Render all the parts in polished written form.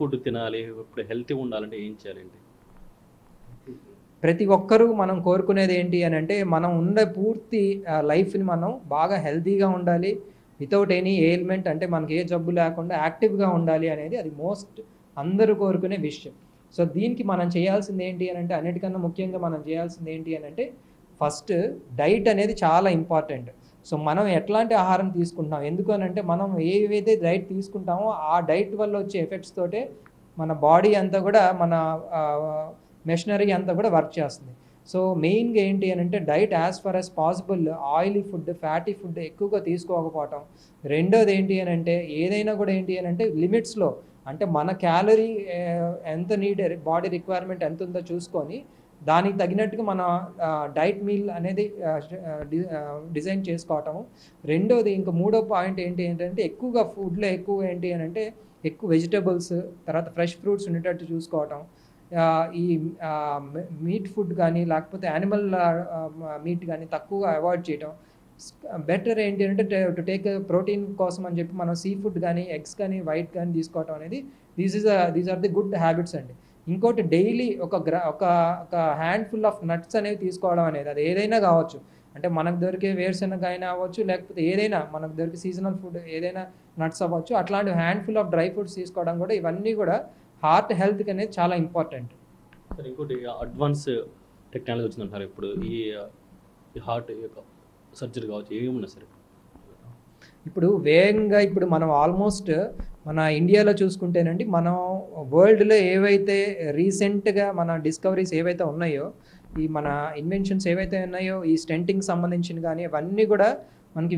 Food తినాలి, ఇప్పుడు హెల్తీగా ఉండాలంటే ఏం చేయాలండి? ప్రతి ఒక్కరూ మనం కోరుకునేది ఏంటి అని అంటే మనం ఉండే పూర్తి లైఫ్ని మనం బాగా హెల్తీగా ఉండాలి, వితౌట్ ఎనీ ఎయిల్మెంట్, అంటే మనకి ఏ జబ్బు లేకుండా యాక్టివ్గా ఉండాలి అనేది అది మోస్ట్ అందరూ కోరుకునే విషయం. సో దీనికి మనం చేయాల్సింది ఏంటి అని అంటే, అన్నిటికన్నా ముఖ్యంగా మనం చేయాల్సింది ఏంటి అని అంటే, ఫస్ట్ డైట్ అనేది చాలా ఇంపార్టెంట్. సో మనం ఎట్లాంటి ఆహారం తీసుకుంటున్నాం, ఎందుకు అని అంటే మనం ఏవైతే డైట్ తీసుకుంటామో ఆ డైట్ వల్ల వచ్చే ఎఫెక్ట్స్ తోటే మన బాడీ అంతా కూడా మన మెషినరీ అంతా కూడా వర్క్ చేస్తుంది. సో మెయిన్గా ఏంటి అని అంటే diet as for as possible oily food, fatty food ఎక్కువగా తీసుకోకపోవటం. రెండోది ఏంటి అని అంటే ఏదైనా కూడా ఏంటి అని అంటే లిమిట్స్లో, అంటే మన క్యాలరీ ఎంత నీడ్, బాడీ రిక్వైర్మెంట్ ఎంత ఉందో చూసుకొని దానికి తగినట్టుగా మన డైట్ మీల్ అనేది డిజైన్ చేసుకోవటము. రెండోది ఇంకా మూడో పాయింట్ ఏంటి ఏంటంటే ఎక్కువగా ఫుడ్లో ఎక్కువ ఏంటి అని అంటే ఎక్కువ వెజిటబుల్స్, తర్వాత ఫ్రెష్ ఫ్రూట్స్ ఉండేటట్టు చూసుకోవటం. ఈ మీట్ ఫుడ్ కానీ లేకపోతే యానిమల్ మీట్ కానీ తక్కువగా అవాయిడ్ చేయటం. బెటర్ ఏంటి అంటే టు టేక్ ప్రోటీన్ కోసం అని చెప్పి మనం సీ ఫుడ్ కానీ ఎగ్స్ కానీ వైట్ కానీ తీసుకోవటం అనేది these are the good habits అండి. ఇంకోటి డైలీ ఒక హ్యాండ్ఫుల్ ఆఫ్ నట్స్ అనేవి తీసుకోవడం అనేది, అది ఏదైనా కావచ్చు, అంటే మనకు దొరికే వేరుశనగ అయినా అవ్వచ్చు, లేకపోతే ఏదైనా మనకు దొరికే సీజనల్ ఫుడ్ ఏదైనా నట్స్ అవ్వచ్చు, అట్లాంటి హ్యాండ్ఫుల్ ఆఫ్ డ్రై ఫ్రూట్స్ తీసుకోవడం కూడా, ఇవన్నీ కూడా హార్ట్ హెల్త్కి అనేది చాలా ఇంపార్టెంట్. సార్ ఇంకోటి అడ్వాన్స్ టెక్నాలజీ వచ్చిందంటారు ఇప్పుడు ఈ హార్ట్ యొక్క సర్జరీ కావచ్చు, ఏమున్నా సరే ఇప్పుడు వేగంగా ఇప్పుడు మనం ఆల్మోస్ట్ మన ఇండియాలో చూసుకుంటేనండి, మనం వరల్డ్లో ఏవైతే రీసెంట్గా మన డిస్కవరీస్ ఏవైతే ఉన్నాయో, ఈ మన ఇన్వెన్షన్స్ ఏవైతే ఉన్నాయో, ఈ స్టెంటింగ్ సంబంధించిన కానీ అవన్నీ కూడా మనకి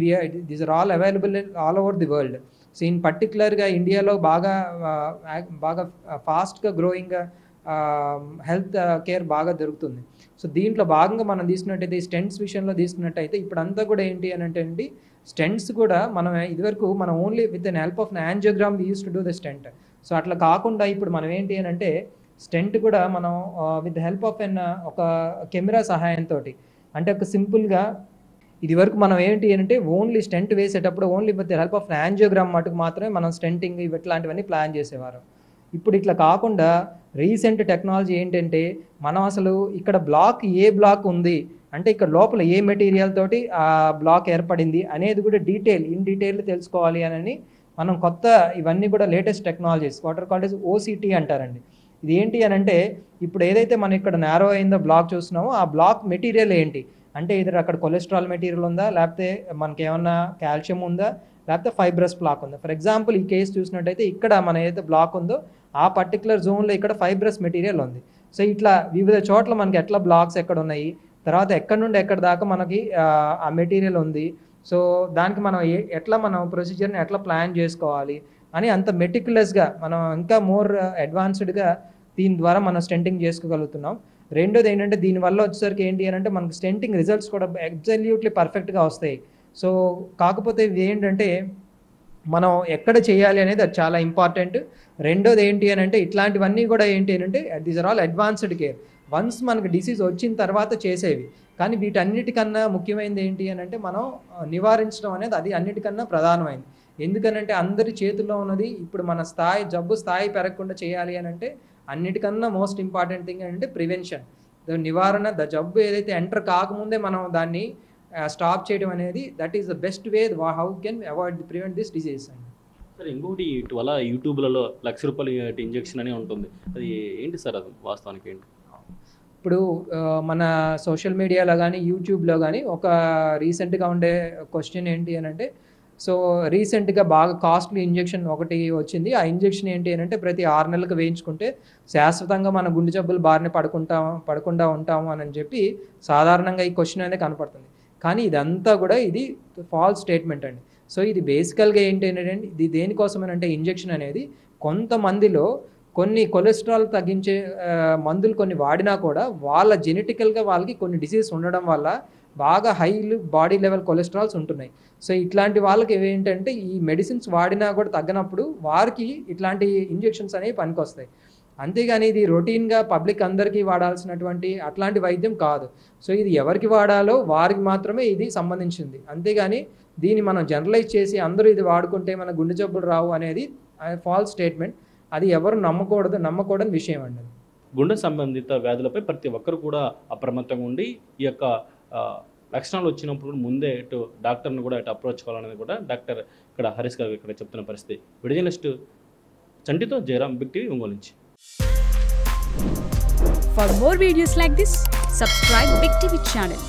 these are all available all over the world. So in పర్టికులర్గా ఇండియాలో బాగా ఫాస్ట్గా గ్రోయింగ్ హెల్త్ కేర్ బాగా దొరుకుతుంది. సో దీంట్లో భాగంగా మనం తీసుకున్నట్టయితే, ఈ స్టెంట్స్ విషయంలో తీసుకున్నట్టయితే ఇప్పుడంతా కూడా ఏంటి అని అంటే అండి, స్టెంట్స్ కూడా మనం ఇదివరకు మనం only with an help of angiogram use to do the stent. So అట్లా కాకుండా ఇప్పుడు మనం ఏంటి అని అంటే స్టెంట్ కూడా మనం విత్ హెల్ప్ ఆఫ్ ఒక కెమెరా సహాయంతో, అంటే ఒక సింపుల్గా ఇది వరకు మనం ఏంటి అంటే ఓన్లీ స్టెంట్ వేసేటప్పుడు only with help of angiogram మటుకు మాత్రమే మనం స్టెంటింగ్ ఇట్లాంటివన్నీ ప్లాన్ చేసేవారు. ఇప్పుడు ఇట్లా కాకుండా రీసెంట్ టెక్నాలజీ ఏంటంటే మనం అసలు ఇక్కడ ఏ బ్లాక్ ఉంది అంటే ఇక్కడ లోపల ఏ మెటీరియల్ తోటి ఆ బ్లాక్ ఏర్పడింది అనేది కూడా ఇన్ డీటెయిల్ తెలుసుకోవాలి అని మనం కొత్త ఇవన్నీ కూడా latest technologies water called OCT అంటారండి. ఇది ఏంటి అని అంటే ఇప్పుడు ఏదైతే మనం ఇక్కడ నేరో అయిందో బ్లాక్ చూస్తున్నామో ఆ బ్లాక్ మెటీరియల్ ఏంటి అంటే ఇద్దరు అక్కడ కొలెస్ట్రాల్ మెటీరియల్ ఉందా, లేకపోతే మనకి ఏమన్నా కాల్షియం ఉందా, లేకపోతే ఫైబ్రస్ బ్లాక్ ఉందా. ఫర్ ఎగ్జాంపుల్ ఈ కేసు చూసినట్టయితే ఇక్కడ మన ఏదైతే బ్లాక్ ఉందో ఆ పర్టికులర్ జోన్లో ఇక్కడ ఫైబ్రస్ మెటీరియల్ ఉంది. సో ఇట్లా వివిధ చోట్ల మనకి ఎట్లా బ్లాక్స్ ఎక్కడ ఉన్నాయి, తర్వాత ఎక్కడి నుండి ఎక్కడి దాకా మనకి ఆ మెటీరియల్ ఉంది, సో దానికి మనం ఎట్లా మనం ప్రొసీజర్ని ఎట్లా ప్లాన్ చేసుకోవాలి అని అంత మెటిక్యులస్గా మనం ఇంకా మోర్ అడ్వాన్స్డ్గా దీని ద్వారా మనం స్టెంటింగ్ చేసుకోగలుగుతున్నాం. రెండోది ఏంటంటే దీనివల్ల వచ్చేసరికి ఏంటి అని అంటే మనకు స్టెంటింగ్ రిజల్ట్స్ కూడా అబ్సల్యూట్లీ పర్ఫెక్ట్గా వస్తాయి. సో కాకపోతే ఇది ఏంటంటే మనం ఎక్కడ చేయాలి అనేది అది చాలా ఇంపార్టెంట్. రెండోది ఏంటి అని అంటే ఇట్లాంటివన్నీ కూడా ఏంటి అని అంటే these are all advanced care, once మనకు డిసీజ్ వచ్చిన తర్వాత చేసేవి. కానీ వీటన్నిటికన్నా ముఖ్యమైనది ఏంటి అని అంటే మనం నివారించడం అనేది అది అన్నిటికన్నా ప్రధానమైనది. ఎందుకనంటే అందరి చేతుల్లో ఉన్నది ఇప్పుడు మన జబ్బు స్థాయి పెరగకుండా చేయాలి అని అంటే అన్నిటికన్నా మోస్ట్ ఇంపార్టెంట్ థింగ్ అంటే ప్రివెన్షన్, నివారణ. జబ్బు ఏదైతే ఎంటర్ కాకముందే మనం దాన్ని స్టాప్ చేయడం అనేది that is the best way how can avoid prevent this disease అండి. సార్ ఇంకోటి ఇటీవల యూట్యూబ్లలో ₹1,00,000 ఇంజెక్షన్ అని ఉంటుంది, అది ఏంటి సార్, అది వాస్తవానికి ఏంటి? ఇప్పుడు మన సోషల్ మీడియాలో కానీ యూట్యూబ్లో కానీ ఒక రీసెంట్గా ఉండే క్వశ్చన్ ఏంటి అని అంటే, సో రీసెంట్గా బాగా కాస్ట్లీ ఇంజెక్షన్ ఒకటి వచ్చింది. ఆ ఇంజెక్షన్ ఏంటి అని అంటే ప్రతి 6 నెలలకు వేయించుకుంటే శాశ్వతంగా మన గుండె జబ్బులు బారిన పడకుండా ఉంటాము అని చెప్పి సాధారణంగా ఈ క్వశ్చన్ అనేది కనపడుతుంది. కానీ ఇదంతా కూడా ఇది ఫాల్స్ స్టేట్మెంట్ అండి. సో ఇది బేసికల్గా ఏంటి అంటే ఇది దేనికోసమనంటే ఇంజెక్షన్ అనేది కొంతమందిలో కొన్ని కొలెస్ట్రాల్ తగ్గించే మందులు కొన్ని వాడినా కూడా వాళ్ళ జెనెటికల్గా వాళ్ళకి కొన్ని డిసీజ్ ఉండడం వల్ల బాగా హై బాడీ లెవెల్ కొలెస్ట్రాల్స్ ఉంటున్నాయి. సో ఇట్లాంటి వాళ్ళకి ఏంటంటే ఈ మెడిసిన్స్ వాడినా కూడా తగ్గనప్పుడు వారికి ఇట్లాంటి ఇంజెక్షన్స్ అనేవి పనికొస్తాయి. అంతేగాని ఇది రొటీన్గా పబ్లిక్ అందరికీ వాడాల్సినటువంటి అట్లాంటి వైద్యం కాదు. సో ఇది ఎవరికి వాడాలో వారికి మాత్రమే ఇది సంబంధించింది. అంతేగాని దీన్ని మనం జనరలైజ్ చేసి అందరూ ఇది వాడుకుంటే మన గుండె జబ్బులు రావు అనేది ఫాల్స్ స్టేట్మెంట్. అది ఎవరు నమ్మకూడని విషయం అండి. గుండె సంబంధిత వ్యాధులపై ప్రతి ఒక్కరు కూడా అప్రమత్తంగా ఉండి ఈ యొక్క లక్షణాలు వచ్చినప్పుడు ముందే ఇటు డాక్టర్ని కూడా ఇటు అప్రోచ్ కావాలనేది కూడా డాక్టర్ ఇక్కడ హరీష్ గారు ఇక్కడ చెప్తున్న పరిస్థితి. విడిజనలిస్ట్ చంటితో జయరాం, బిగ్ టీవీ, ఒంగోలు నుంచి. For more videos like this, subscribe Big TV channel.